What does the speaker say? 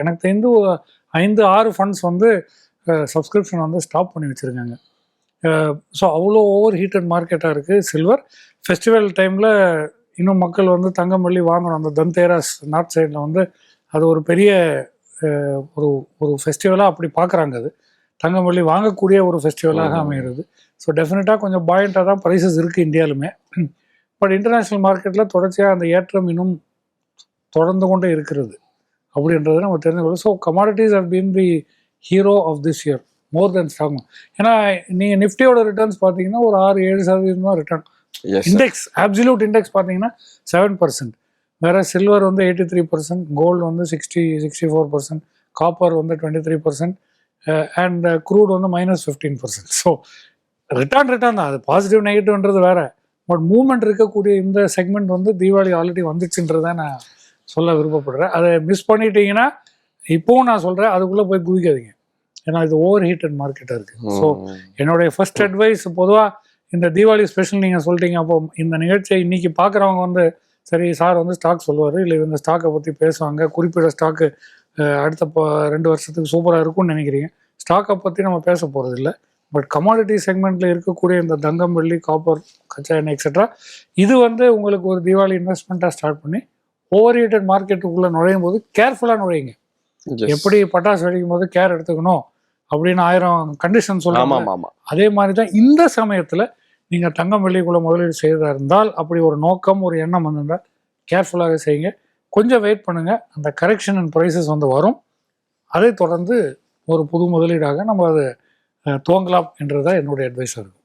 எனக்கு தெரிந்து 5-6 ஃபண்ட்ஸ் வந்து சப்ஸ்கிரிப்ஷன் வந்து ஸ்டாப் பண்ணி வச்சுருக்காங்க. ஸோ அவ்வளோ ஓவர் ஹீட்டட் மார்க்கெட்டாக இருக்குது சில்வர். ஃபெஸ்டிவல் டைமில் இன்னும் மக்கள் வந்து தங்கம் வெள்ளி வாங்கணும். அந்த தன்தேராஸ் நார்த் சைடில் வந்து அது ஒரு பெரிய ஒரு ஒரு ஃபெஸ்டிவலாக அப்படி பார்க்குறாங்க. அது தங்கம் வெள்ளி வாங்கக்கூடிய ஒரு ஃபெஸ்டிவலாக அமைகிறது. ஸோ டெஃபினட்டாக கொஞ்சம் பாயிண்ட்டாக தான் ப்ரைஸஸ் இருக்குது இந்தியாவிலுமே. பட் இன்டர்நேஷ்னல் மார்க்கெட்டில் தொடர்ச்சியாக அந்த ஏற்றம் இன்னும் தொடர்ந்து கொண்டே இருக்கிறது அப்படின்றது நம்ம தெரிஞ்சுக்கணும். So commodities have been the hero of this year more than stock. ஏன்னா நீங்கள் நிஃப்டியோட ரிட்டர்ன்ஸ் பார்த்தீங்கன்னா ஒரு 6-7% தான் ரிட்டர்ன். இண்டெக்ஸ் அப்சல்யூட் இண்டெக்ஸ் பார்த்தீங்கன்னா 7%. வேற சில்வர் வந்து 83%, கோல்டு வந்து 64%, காப்பர் வந்து 23%, அண்ட் க்ரூட் வந்து -15%. ஸோ ரிட்டர்ன் தான். அது பாசிட்டிவ் நெகட்டிவ்ன்றது வேற. பட் மூவ்மெண்ட் இருக்கக்கூடிய இந்த செக்மெண்ட் வந்து தீபாவளி ஆல்ரெடி வந்துச்சுன்றதை நான் சொல்ல விருப்பப்படுறேன். அதை மிஸ் பண்ணிட்டீங்கன்னா இப்போவும் நான் சொல்கிறேன், அதுக்குள்ளே போய் குதிக்காதீங்க. ஏன்னா இது ஓவர் ஹீட்டட் மார்க்கெட்டாக இருக்குது. ஸோ என்னுடைய ஃபர்ஸ்ட் அட்வைஸ், பொதுவாக இந்த தீபாவளி ஸ்பெஷல் நீங்கள் சொல்லிட்டீங்க, அப்போ இந்த நிகழ்ச்சியை இன்னைக்கு பார்க்குறவங்க வந்து சரி சார் வந்து ஸ்டாக் சொல்லுவார், இல்லை இந்த ஸ்டாக்கை பற்றி பேசுவாங்க, குறிப்பிட்ட ஸ்டாக்கு அடுத்த 2 வருஷத்துக்கு சூப்பராக இருக்கும்னு நினைக்கிறீங்க. ஸ்டாக்கை பற்றி நம்ம பேச போகிறது இல்லை. பட் கமாடிட்டி செக்மெண்ட்டில் இருக்கக்கூடிய இந்த தங்கம் வெள்ளி காப்பர் கச்சா எண்ணெய் எக்ஸெட்ரா, இது வந்து உங்களுக்கு ஒரு தீபாவளி இன்வெஸ்ட்மெண்ட்டாக ஸ்டார்ட் பண்ணி ஓவர் ஹீட்டட் மார்க்கெட்டுக்குள்ளே நுழையும் போது கேர்ஃபுல்லாக நுழையுங்க. எப்படி பட்டாசு வெடிக்கும் போது கேர் எடுத்துக்கணும் அப்படின்னு 1000 கண்டிஷன் சொல்லலாம். அதே மாதிரி தான் இந்த சமயத்தில் நீங்கள் தங்கம் வெள்ளிக்குள்ள முதலீடு செய்யறதா இருந்தால், அப்படி ஒரு நோக்கம் ஒரு எண்ணம் வந்திருந்தால் கேர்ஃபுல்லாக செய்யுங்க. கொஞ்சம் வெயிட் பண்ணுங்கள், அந்த கரெக்ஷன் அண்ட் ப்ரைஸஸ் வந்து வரும். அதை தொடர்ந்து ஒரு புது முதலீடாக நம்ம அதை துவங்கலாம் என்றதுதான் என்னுடைய அட்வைஸாக இருக்கும்.